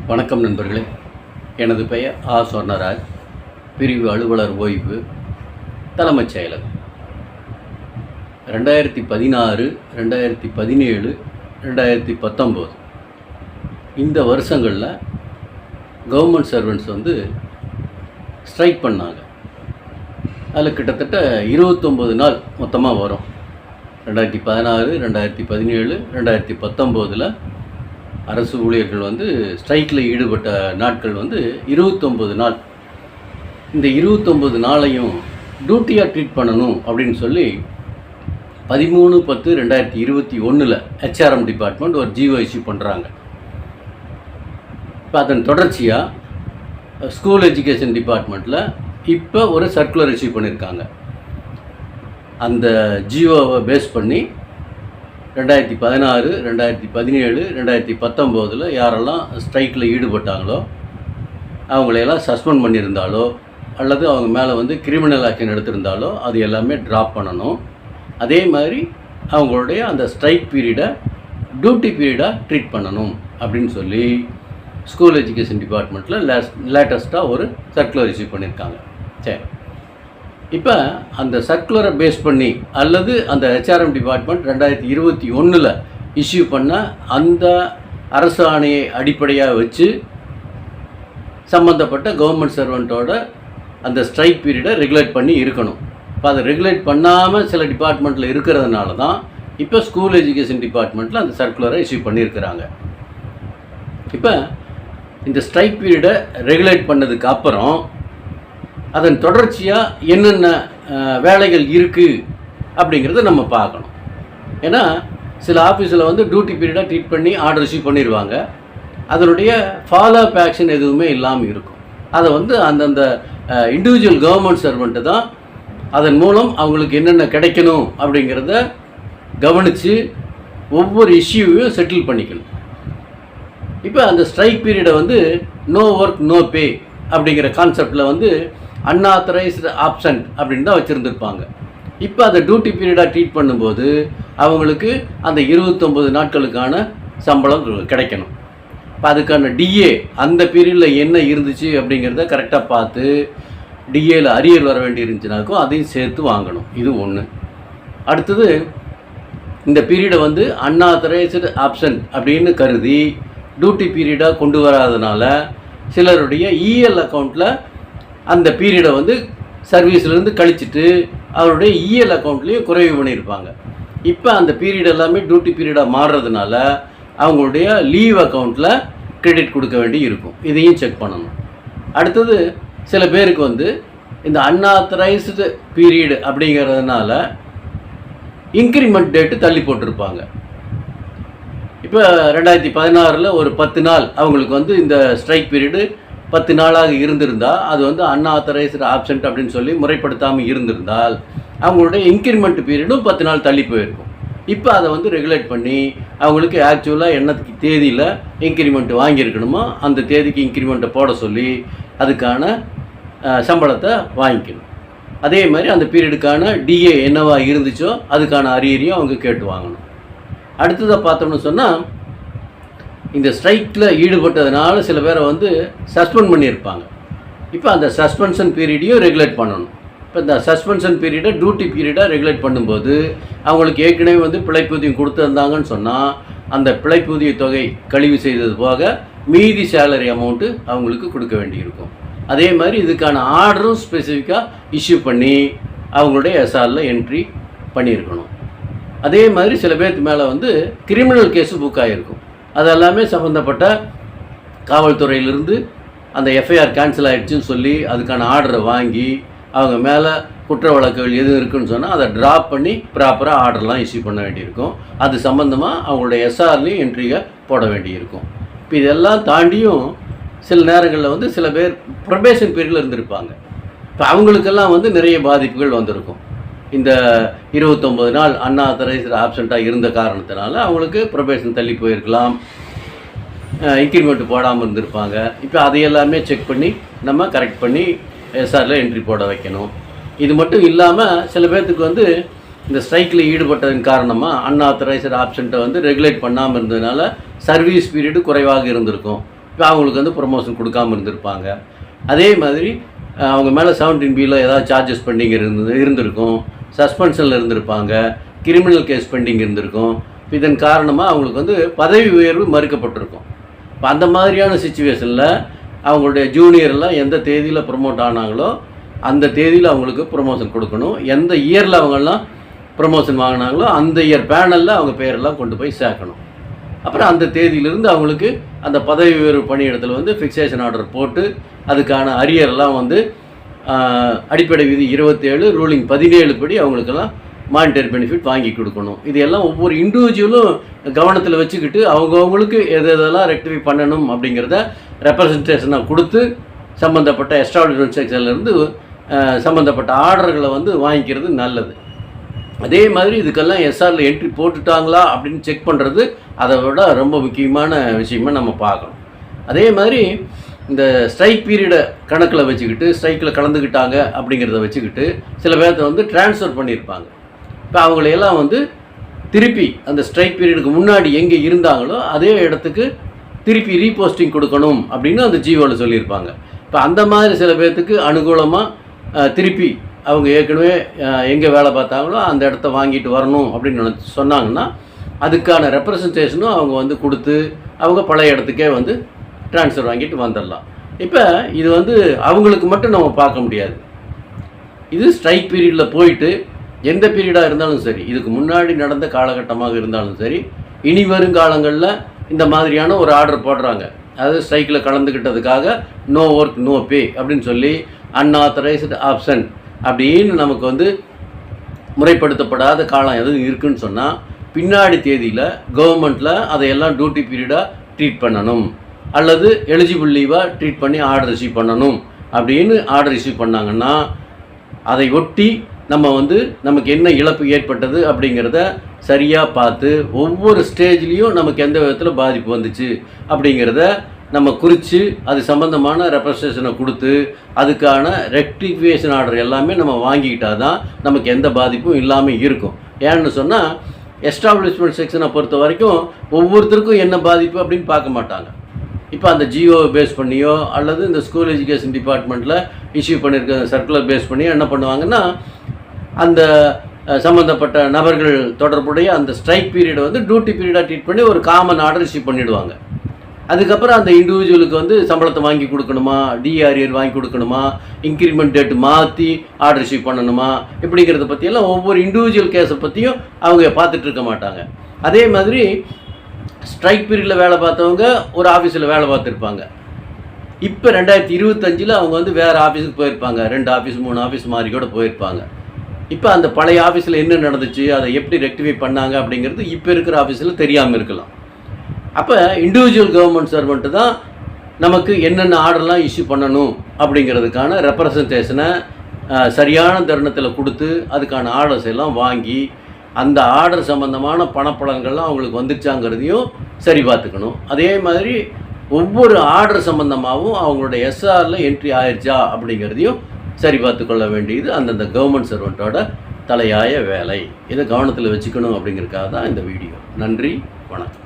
வணக்கம் நண்பர்களே. எனது பெயர் சொர்ணராஜ். பிரிவு அலுவலர் ஓய்வு, தலைமைச் செயலகம். 2016, 2017, 2019 இந்த வருஷங்களில் கவர்மெண்ட் சர்வெண்ட்ஸ் ஸ்ட்ரைக் பண்ணாங்க. அதில் கிட்டத்தட்ட 29 நாள் மொத்தமாக வரும். 2016, 2017, 2019 அரசு ஊழியர்கள் ஸ்ட்ரைக்கில் ஈடுபட்ட நாட்கள் 29 நாள். இந்த 29 நாளையும் டியூட்டியாக ட்ரீட் பண்ணணும் அப்படின்னு சொல்லி 13/10/2021 ஹெச்ஆர்எம் டிபார்ட்மெண்ட் ஒரு ஜிஓ இஷ்யூ பண்ணுறாங்க. இப்போ அதன் தொடர்ச்சியாக ஸ்கூல் எஜுகேஷன் டிபார்ட்மெண்ட்டில் இப்போ ஒரு சர்க்குலர் இஷ்யூ பண்ணியிருக்காங்க. அந்த ஜிஓவை பேஸ் பண்ணி 2016, 2017, 2019 யாரெல்லாம் ஸ்ட்ரைக்கில் ஈடுபட்டாங்களோ அவங்களையெல்லாம் சஸ்பெண்ட் பண்ணியிருந்தாலோ அல்லது அவங்க மேலே கிரிமினல் ஆக்ஷன் எடுத்திருந்தாலோ அது எல்லாமே ட்ராப் பண்ணணும். அதே மாதிரி அவங்களுடைய அந்த ஸ்ட்ரைக் பீரியடை டியூட்டி பீரியடாக ட்ரீட் பண்ணணும் அப்படின்னு சொல்லி ஸ்கூல் எஜுகேஷன் டிபார்ட்மெண்ட்டில் லேட்டஸ்ட்டாக ஒரு சர்க்குலர் இஷ்யூ பண்ணியிருக்காங்க. சரி, இப்போ அந்த சர்க்குலரை பேஸ் பண்ணி அல்லது அந்த ஹெச்ஆர்எம் டிபார்ட்மெண்ட் 2021 இஷ்யூ பண்ண அந்த அரசு ஆணையை அடிப்படையாக வச்சு சம்மந்தப்பட்ட கவர்மெண்ட் சர்வெண்ட்டோட அந்த ஸ்ட்ரைக் பீரியடை ரெகுலேட் பண்ணி இருக்கணும். இப்போ அதை ரெகுலேட் பண்ணாமல் சில டிபார்ட்மெண்ட்டில் இருக்கிறதுனால தான் இப்போ ஸ்கூல் எஜுகேஷன் டிபார்ட்மெண்ட்டில் அந்த சர்க்குலரை இஷ்யூ பண்ணியிருக்கிறாங்க. இப்போ இந்த ஸ்ட்ரைக் பீரியடை ரெகுலேட் பண்ணதுக்கு அப்புறம் அதன் தொடர்ச்சியாக என்னென்ன வேலைகள் இருக்குது அப்படிங்கிறத நம்ம பார்க்கணும். ஏன்னா சில ஆஃபீஸில் டியூட்டி பீரியடாக ட்ரீட் பண்ணி ஆர்டர் இஷ்யூ பண்ணிடுவாங்க. அதனுடைய ஃபாலோ அப் ஆக்ஷன் எதுவுமே இல்லாமல் இருக்கும். அதை அந்தந்த இண்டிவிஜுவல் கவர்மெண்ட் சர்வெண்ட்டு தான் அதன் மூலம் அவங்களுக்கு என்னென்ன கிடைக்கணும் அப்படிங்கிறத கவனித்து ஒவ்வொரு இஷ்யூவையும் செட்டில் பண்ணிக்கணும். இப்போ அந்த ஸ்ட்ரைக் பீரியடை நோ ஒர்க் நோ பே அப்படிங்கிற கான்செப்டில் அன்ஆத்தரைஸ்டு ஆப்சண்ட் அப்படின்னு தான் வச்சுருந்துருப்பாங்க. இப்போ அந்த டியூட்டி பீரியடாக ட்ரீட் பண்ணும்போது அவங்களுக்கு அந்த 29 நாட்களுக்கான சம்பளம் கிடைக்கணும். இப்போ அதுக்கான டிஏ அந்த பீரியடில் என்ன இருந்துச்சு அப்படிங்கிறத கரெக்டாக பார்த்து டிஏயில் அரியர் வர வேண்டி இருந்துச்சுனாக்கும் அதையும் சேர்த்து வாங்கணும். இது ஒன்று. அடுத்தது இந்த பீரியடை அன்ஆத்தரைஸ்டு ஆப்சண்ட் அப்படின்னு கருதி டியூட்டி பீரியடாக கொண்டு வராதனால சிலருடைய இஎல் அக்கௌண்ட்டில் அந்த பீரியடை சர்வீஸ்லேருந்து கழிச்சிட்டு அவருடைய இஎல் அக்கௌண்ட்லேயும் குறைவு பண்ணியிருப்பாங்க. இப்போ அந்த பீரியட் எல்லாமே டியூட்டி பீரியடாக மாறுறதுனால அவங்களுடைய லீவ் அக்கௌண்ட்டில் கிரெடிட் கொடுக்க வேண்டி இருக்கும். இதையும் செக் பண்ணணும். அடுத்தது சில பேருக்கு இந்த அன்ஆத்தரைஸ்டு பீரியடு அப்படிங்கிறதுனால இன்க்ரிமெண்ட் டேட்டு தள்ளி போட்டிருப்பாங்க. இப்போ 2016 ஒரு 10 நாள் அவங்களுக்கு இந்த ஸ்ட்ரைக் பீரியடு 10 நாளாக இருந்திருந்தால் அது அன்ஆத்தரைஸ்டு ஆப்சண்ட் அப்படின்னு சொல்லி முறைப்படுத்தாமல் இருந்திருந்தால் அவங்களுடைய இன்க்ரிமெண்ட் பீரியடும் 10 நாள் தள்ளி போயிருக்கும். இப்போ அதை ரெகுலேட் பண்ணி அவங்களுக்கு ஆக்சுவலாக என்ன தேதியில் இன்க்ரிமெண்ட் வாங்கியிருக்கணுமோ அந்த தேதிக்கு இன்க்ரிமெண்ட்டை போட சொல்லி அதுக்கான சம்பளத்தை வாங்கிக்கணும். அதே மாதிரி அந்த பீரியடுக்கான டிஏ என்னவா இருந்துச்சோ அதுக்கான அரியரையும் அவங்க கேட்டு வாங்கணும். அடுத்ததாக பார்த்தோம்னு சொன்னால் இந்த ஸ்ட்ரைக்கில் ஈடுபட்டதுனால சில பேரை சஸ்பெண்ட் பண்ணியிருப்பாங்க. இப்போ அந்த சஸ்பென்ஷன் பீரியடையும் ரெகுலேட் பண்ணணும். இப்போ இந்த சஸ்பென்ஷன் பீரியடை டியூட்டி பீரியடாக ரெகுலேட் பண்ணும்போது அவங்களுக்கு ஏற்கனவே பிழைப்பூதியம் கொடுத்துருந்தாங்கன்னு சொன்னால் அந்த பிழைப்பூதிய தொகை கழிவு செய்தது போக மீதி சேலரி அமௌண்ட்டு அவங்களுக்கு கொடுக்க வேண்டியிருக்கும். அதே மாதிரி இதுக்கான ஆர்டரும் ஸ்பெசிஃபிக்காக இஷ்யூ பண்ணி அவங்களுடைய எஸ்ஆரில் என்ட்ரி பண்ணியிருக்கணும். அதே மாதிரி சில பேருக்கு மேலே கிரிமினல் கேஸு புக் ஆகிருக்கும். அதெல்லாமே சம்மந்தப்பட்ட காவல்துறையிலிருந்து அந்த எஃப்ஐஆர் கேன்சல் ஆகிடுச்சுன்னு சொல்லி அதுக்கான ஆர்டரை வாங்கி அவங்க மேலே குற்ற வழக்குகள் எதுவும் இருக்குதுன்னு சொன்னால் அதை ட்ராப் பண்ணி ப்ராப்பராக ஆர்டர்லாம் இஷ்யூ பண்ண வேண்டியிருக்கும். அது சம்மந்தமாக அவங்களுடைய எஸ்ஆர்லேயும் என்ட்ரியை போட வேண்டியிருக்கும். இப்போ இதெல்லாம் தாண்டியும் சில நேரங்களில் சில பேர் ப்ரொபேஷன் பீரியடில் இருந்திருப்பாங்க. இப்போ அவங்களுக்கெல்லாம் நிறைய பாதிப்புகள் வந்திருக்கும். இந்த 29 நாள் அன்ஆத்தரைஸ்டு ஆப்சண்ட்டாக இருந்த காரணத்தினால அவங்களுக்கு ப்ரொபேஷன் தள்ளி போயிருக்கலாம், இன்க்ரிமெண்ட் போடாமல் இருந்திருப்பாங்க. இப்போ அதையெல்லாமே செக் பண்ணி நம்ம கரெக்ட் பண்ணி எஸ்ஆரில் என்ட்ரி போட வைக்கணும். இது மட்டும் இல்லாமல் சில பேர்த்துக்கு இந்த ஸ்ட்ரைக்கில் ஈடுபட்டதன் காரணமாக அன்ஆத்தரைஸ்டு ஆப்சண்ட்டை ரெகுலேட் பண்ணாமல் இருந்ததுனால சர்வீஸ் பீரியடு குறைவாக இருந்திருக்கும். இப்போ அவங்களுக்கு வந்து ப்ரொமோஷன் கொடுக்காமல் இருந்திருப்பாங்க. அதே மாதிரி அவங்க மேலே 17B ஏதாவது சார்ஜஸ் பெண்டிங் இருந்திருக்கும், சஸ்பென்ஷனில் இருந்திருப்பாங்க, கிரிமினல் கேஸ் பெண்டிங் இருந்திருக்கும். இதன் காரணமாக அவங்களுக்கு வந்து பதவி உயர்வு மறுக்கப்பட்டிருக்கும். இப்போ அந்த மாதிரியான சிச்சுவேஷனில் அவங்களுடைய ஜூனியர்லாம் எந்த தேதியில் ப்ரொமோட் ஆனாங்களோ அந்த தேதியில் அவங்களுக்கு ப்ரொமோஷன் கொடுக்கணும். எந்த இயரில் அவங்கெல்லாம் ப்ரொமோஷன் வாங்கினாங்களோ அந்த இயர் பேனலில் அவங்க பேரெல்லாம் கொண்டு போய் சேர்க்கணும். அப்புறம் அந்த தேதியிலிருந்து அவங்களுக்கு அந்த பதவி உயர்வு பணியிடத்தில் வந்து ஃபிக்ஸேஷன் ஆர்டர் போட்டு அதுக்கான அரியர்லாம் வந்து அடிப்படை விதி 27 ரூலிங் 17 படி அவங்களுக்கெல்லாம் மானிட்டரி பெனிஃபிட் வாங்கி கொடுக்கணும். இது எல்லாம் ஒவ்வொரு இண்டிவிஜுவலும் கவனத்தில் வச்சுக்கிட்டு அவங்கவுங்களுக்கு எதெல்லாம் ரெக்டிஃபை பண்ணணும் அப்படிங்கிறத ரெப்ரசன்டேஷனாக கொடுத்து சம்மந்தப்பட்ட எஸ்டாப்ளிஷ்மெண்ட் செக்ஷன்லேருந்து சம்மந்தப்பட்ட ஆர்டர்களை வந்து வாங்கிக்கிறது நல்லது. அதே மாதிரி இதுக்கெல்லாம் எஸ்ஆரில் என்ட்ரி போட்டுட்டாங்களா அப்படின்னு செக் பண்ணுறது அதை விட ரொம்ப முக்கியமான விஷயமாக நம்ம பார்க்கணும். அதே மாதிரி இந்த ஸ்ட்ரைக் பீரியடை கணக்கில் வச்சுக்கிட்டு ஸ்ட்ரைக்கில் கலந்துக்கிட்டாங்க அப்படிங்கிறத வச்சுக்கிட்டு சில பேர்த்த வந்து ட்ரான்ஸ்ஃபர் பண்ணியிருப்பாங்க. இப்போ அவங்களையெல்லாம் வந்து திருப்பி அந்த ஸ்ட்ரைக் பீரியடுக்கு முன்னாடி எங்கே இருந்தாங்களோ அதே இடத்துக்கு திருப்பி ரீபோஸ்டிங் கொடுக்கணும் அப்படின்னு அந்த ஜிஓவில் சொல்லியிருப்பாங்க. இப்போ அந்த மாதிரி சில பேர்த்துக்கு அனுகூலமாக திருப்பி அவங்க ஏற்கனவே எங்கே வேலை பார்த்தாங்களோ அந்த இடத்த வாங்கிட்டு வரணும் அப்படின்னு சொன்னாங்கன்னா அதுக்கான ரெப்ரசன்டேஷனும் அவங்க வந்து கொடுத்து அவங்க பழைய இடத்துக்கே வந்து ட்ரான்ஸ்ஃபர் வாங்கிட்டு வந்துடலாம். இப்போ இது வந்து அவங்களுக்கு மட்டும் நம்ம பார்க்க முடியாது. இது ஸ்ட்ரைக் பீரியடில் போயிட்டு எந்த பீரியடாக இருந்தாலும் சரி, இதுக்கு முன்னாடி நடந்த காலகட்டமாக இருந்தாலும் சரி, இனி வரும் காலங்களில் இந்த மாதிரியான ஒரு ஆர்டர் போடுறாங்க. அதாவது ஸ்ட்ரைக்கில் கலந்துக்கிட்டதுக்காக நோ ஒர்க் நோ பே அப்படின்னு சொல்லி அன்ஆத்தரைஸ்டு ஆப்ஷன் அப்படின்னு நமக்கு வந்து முறைப்படுத்தப்படாத காலம் எதுவும் இருக்குதுன்னு சொன்னால் பின்னாடி தேதியில் கவர்மெண்ட்டில் அதையெல்லாம் டியூட்டி பீரியடாக ட்ரீட் பண்ணணும் அல்லது எலிஜிபிள் லீவாக ட்ரீட் பண்ணி ஆர்டர் ரிசீவ் பண்ணணும் அப்படின்னு ஆர்டர் ரிசீவ் பண்ணாங்கன்னா அதை ஒட்டி நம்ம வந்து நமக்கு என்ன இழப்பு ஏற்பட்டது அப்படிங்கிறத சரியாக பார்த்து ஒவ்வொரு ஸ்டேஜ்லேயும் நமக்கு எந்த விதத்தில் பாதிப்பு வந்துச்சு அப்படிங்கிறத நம்ம குறித்து அது சம்மந்தமான ரெப்ரசன்டேஷனை கொடுத்து அதுக்கான ரெக்டிஃபிகேஷன் ஆர்டர் எல்லாமே நம்ம வாங்கிக்கிட்டால் தான் நமக்கு எந்த பாதிப்பும் இல்லாமல் இருக்கும். ஏன்னு சொன்னால் எஸ்டாப்ளிஷ்மெண்ட் செக்ஷனை பொறுத்த வரைக்கும் ஒவ்வொருத்தருக்கும் என்ன பாதிப்பு அப்படின்னு பார்க்க மாட்டாங்க. இப்போ அந்த ஜிஓ பேஸ் பண்ணியோ அல்லது இந்த ஸ்கூல் எஜுகேஷன் டிபார்ட்மெண்ட்டில் இஷ்யூ பண்ணியிருக்க சர்க்குலர் பேஸ் பண்ணியோ என்ன பண்ணுவாங்கன்னா அந்த சம்மந்தப்பட்ட நபர்கள் தொடர்புடைய அந்த ஸ்ட்ரைக் பீரியடை வந்து டியூட்டி பீரியடாக ட்ரீட் பண்ணி ஒரு காமன் ஆர்டர் இஷ்யூ பண்ணிவிடுவாங்க. அதுக்கப்புறம் அந்த இண்டிவிஜுவலுக்கு வந்து சம்பளத்தை வாங்கி கொடுக்கணுமா, டிஆர்இஆர் வாங்கி கொடுக்கணுமா, இன்க்ரிமெண்ட் டேட்டு மாற்றி ஆர்டர் இஷ்யூ பண்ணணுமா, இப்படிங்கிறத பற்றியெல்லாம் ஒவ்வொரு இண்டிவிஜுவல் கேஸை பற்றியும் அவங்க பார்த்துட்டு இருக்க மாட்டாங்க. அதே மாதிரி ஸ்ட்ரைக் பீரியடில் வேலை பார்த்தவங்க ஒரு ஆஃபீஸில் வேலை பார்த்துருப்பாங்க. இப்போ 2025 அவங்க வந்து வேறு ஆஃபீஸுக்கு போயிருப்பாங்க. 2 ஆஃபீஸ் 3 ஆஃபீஸ் மாதிரி கூட போயிருப்பாங்க. இப்போ அந்த பழைய ஆஃபீஸில் என்ன நடந்துச்சு, அதை எப்படி ரெக்டிஃபை பண்ணாங்க அப்படிங்கிறது இப்போ இருக்கிற ஆஃபீஸில் தெரியாமல் இருக்கலாம். அப்போ இண்டிவிஜுவல் கவர்மெண்ட் சர்வெண்ட்டு தான் நமக்கு என்னென்ன ஆர்டர்லாம் இஷ்யூ பண்ணணும் அப்படிங்கிறதுக்கான ரெப்ரசன்டேஷனை சரியான தருணத்தில் கொடுத்து அதுக்கான ஆர்டர்ஸ் எல்லாம் வாங்கி அந்த ஆர்டர் சம்மந்தமான பணப்பலன்கள்லாம் அவங்களுக்கு வந்துருச்சாங்கிறதையும் சரி பார்த்துக்கணும். அதே மாதிரி ஒவ்வொரு ஆர்டர் சம்மந்தமாகவும் அவங்களுடைய எஸ்ஆரில் என்ட்ரி ஆயிடுச்சா அப்படிங்கிறதையும் சரி பார்த்து கொள்ள வேண்டியது அந்தந்த கவர்மெண்ட் சர்வெண்ட்டோட தலையாய வேலை. இதை கவனத்தில் வச்சுக்கணும் அப்படிங்கிறதுக்காக தான் இந்த வீடியோ. நன்றி, வணக்கம்.